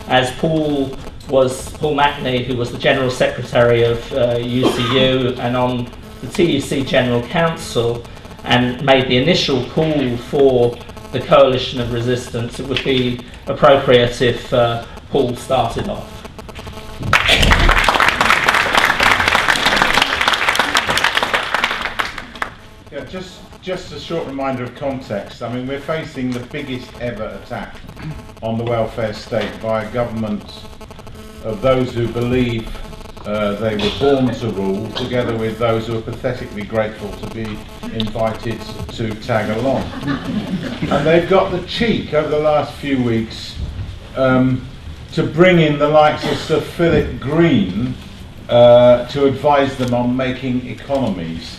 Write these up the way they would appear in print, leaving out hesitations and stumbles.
as Paul Mackney, who was the General Secretary of UCU and on the TUC General Council, and made the initial call for the coalition of resistance, it would be appropriate if Paul started off. Yeah, just a short reminder of context. I mean, we're facing the biggest ever attack on the welfare state by a government of those who believe they were born to rule, together with those who are pathetically grateful to be invited to tag along. And they've got the cheek over the last few weeks to bring in the likes of Sir Philip Green to advise them on making economies.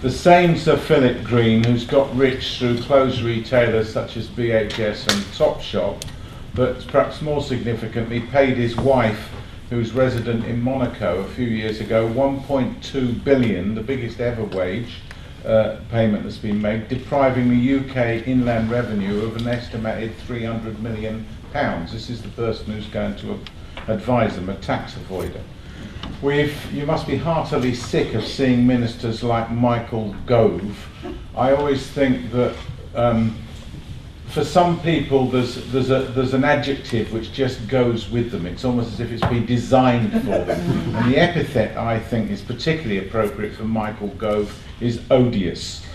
The same Sir Philip Green who's got rich through clothes retailers such as BHS and Topshop, but perhaps more significantly paid his wife, who's resident in Monaco, a few years ago, 1.2 billion, the biggest ever wage payment that's been made, depriving the UK inland revenue of an estimated £300 million. This is the person who's going to advise them, a tax avoider. You must be heartily sick of seeing ministers like Michael Gove. I always think that for some people there's an adjective which just goes with them. It's almost as if it's been designed for them. And the epithet I think is particularly appropriate for Michael Gove is odious.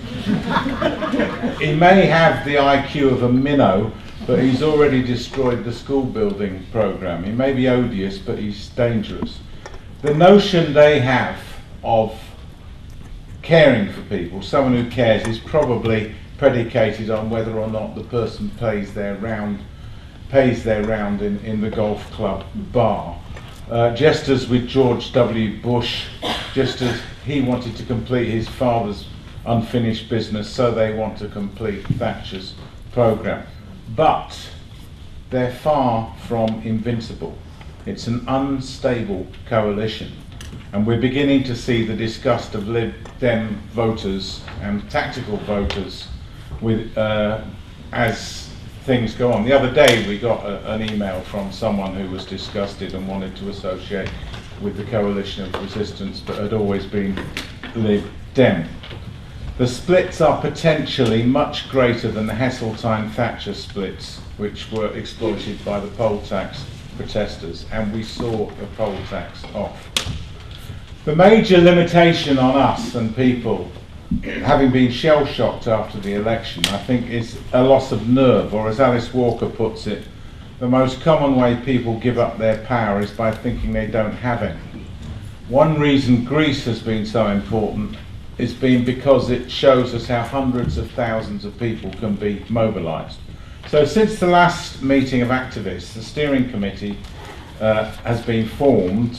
He may have the IQ of a minnow, but he's already destroyed the school building programme. He may be odious, but he's dangerous. The notion they have of caring for people, someone who cares, is probably predicated on whether or not the person pays their round in the golf club bar. Just as with George W. Bush, just as he wanted to complete his father's unfinished business, so they want to complete Thatcher's programme. But they're far from invincible. It's an unstable coalition, and we're beginning to see the disgust of Lib Dem voters and tactical voters with as things go on. The other day we got an email from someone who was disgusted and wanted to associate with the coalition of resistance, but had always been Lib Dem. The splits are potentially much greater than the Heseltine-Thatcher splits, which were exploited by the poll tax protesters, and we saw the poll tax off. The major limitation on us and people, having been shell-shocked after the election, I think is a loss of nerve, or as Alice Walker puts it, the most common way people give up their power is by thinking they don't have any. One reason Greece has been so important has been because it shows us how hundreds of thousands of people can be mobilised. So since the last meeting of activists, the steering committee has been formed,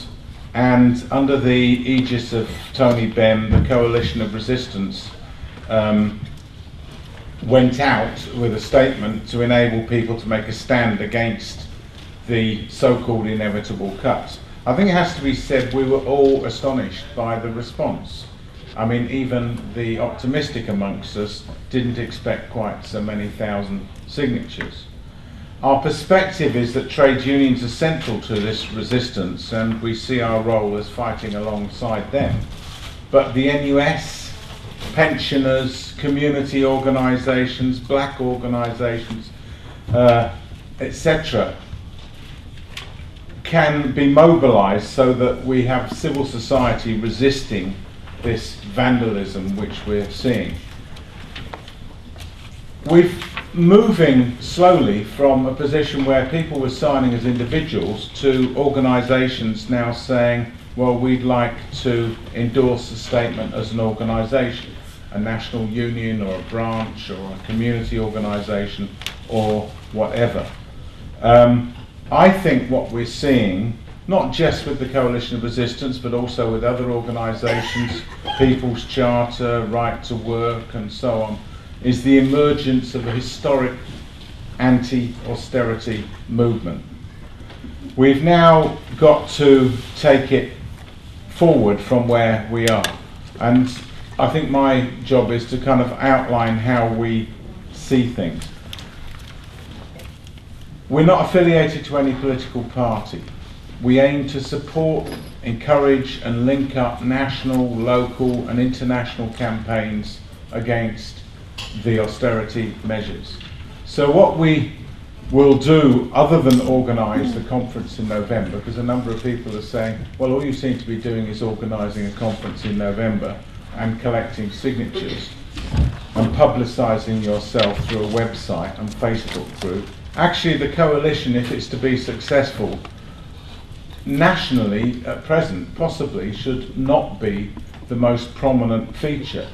and under the aegis of Tony Benn, the coalition of resistance went out with a statement to enable people to make a stand against the so-called inevitable cuts. I think it has to be said we were all astonished by the response. I mean, even the optimistic amongst us didn't expect quite so many thousand signatures. Our perspective is that trade unions are central to this resistance, and we see our role as fighting alongside them. But the NUS, pensioners, community organisations, black organisations, etc., can be mobilised so that we have civil society resisting this vandalism which we're seeing. We're moving slowly from a position where people were signing as individuals to organisations now saying, well, we'd like to endorse a statement as an organisation, a national union or a branch or a community organisation or whatever. I think what we're seeing, not just with the Coalition of Resistance, but also with other organisations, People's Charter, Right to Work and so on, is the emergence of a historic anti-austerity movement. We've now got to take it forward from where we are. And I think my job is to kind of outline how we see things. We're not affiliated to any political party. We aim to support, encourage and link up national, local and international campaigns against the austerity measures. So what we will do, other than organise the conference in November, because a number of people are saying, well, all you seem to be doing is organising a conference in November and collecting signatures and publicising yourself through a website and Facebook group. Actually, the coalition, if it's to be successful, nationally at present possibly should not be the most prominent feature.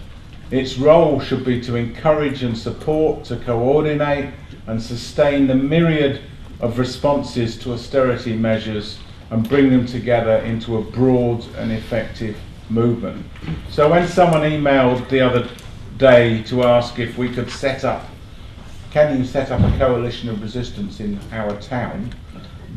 Its role should be to encourage and support, to coordinate and sustain the myriad of responses to austerity measures and bring them together into a broad and effective movement. So when someone emailed the other day to ask if we could can you set up a coalition of resistance in our town,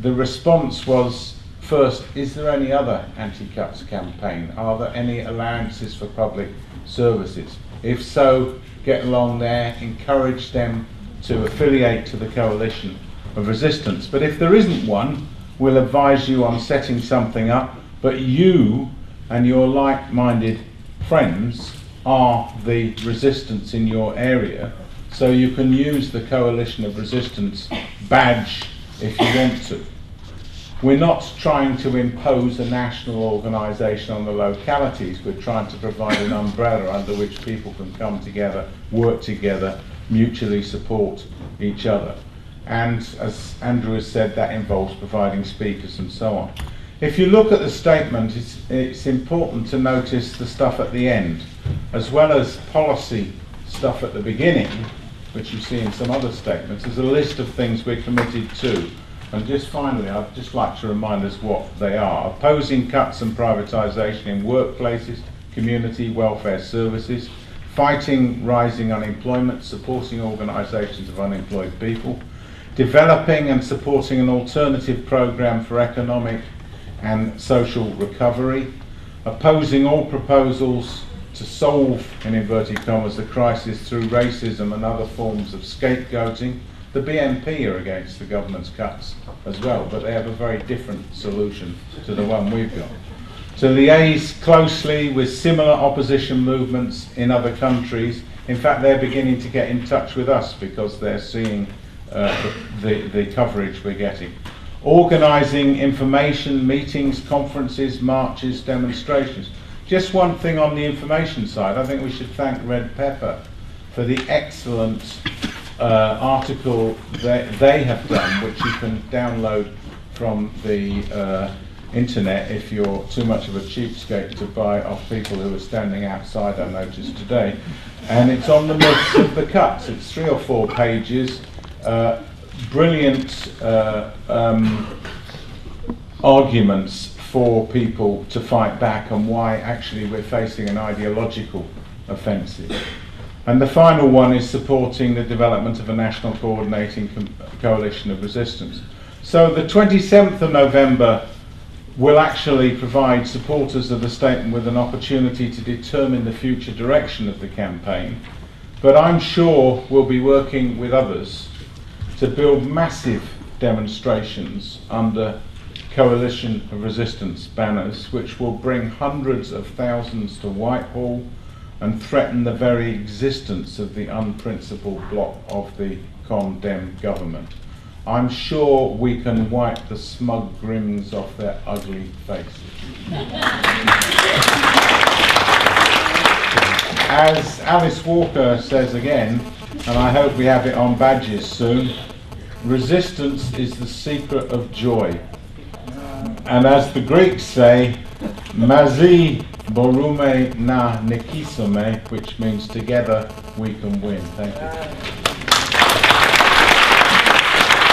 the response was, first, is there any other anti-cuts campaign? Are there any allowances for public services? If so, get along there, encourage them to affiliate to the coalition of resistance. But if there isn't one, we'll advise you on setting something up, but you and your like-minded friends are the resistance in your area, so you can use the coalition of resistance badge if you want to. We're not trying to impose a national organisation on the localities. We're trying to provide an umbrella under which people can come together, work together, mutually support each other. And as Andrew has said, that involves providing speakers and so on. If you look at the statement, it's important to notice the stuff at the end, as well as policy stuff at the beginning, which you see in some other statements. There's a list of things we're committed to. And just finally, I'd just like to remind us what they are. Opposing cuts and privatisation in workplaces, community welfare services, fighting rising unemployment, supporting organisations of unemployed people, developing and supporting an alternative programme for economic and social recovery, opposing all proposals to solve, in inverted commas, the crisis through racism and other forms of scapegoating. The BNP are against the government's cuts as well, but they have a very different solution to the one we've got. To liaise closely with similar opposition movements in other countries. In fact, they're beginning to get in touch with us because they're seeing the coverage we're getting. Organising information, meetings, conferences, marches, demonstrations. Just one thing on the information side, I think we should thank Red Pepper for the excellent article that they have done, which you can download from the internet if you're too much of a cheapskate to buy off people who are standing outside, I noticed today. And it's on the myths of the cuts. It's 3 or 4 pages, brilliant arguments for people to fight back and why actually we're facing an ideological offensive. And the final one is supporting the development of a national coordinating coalition of resistance. So the 27th of November will actually provide supporters of the statement with an opportunity to determine the future direction of the campaign. But I'm sure we'll be working with others to build massive demonstrations under coalition of resistance banners, which will bring hundreds of thousands to Whitehall and threaten the very existence of the unprincipled bloc of the condemned government. I'm sure we can wipe the smug grins off their ugly faces. As Alice Walker says again, and I hope we have it on badges soon, resistance is the secret of joy. And as the Greeks say, Mazi borume na nikisome, which means together we can win. Thank you.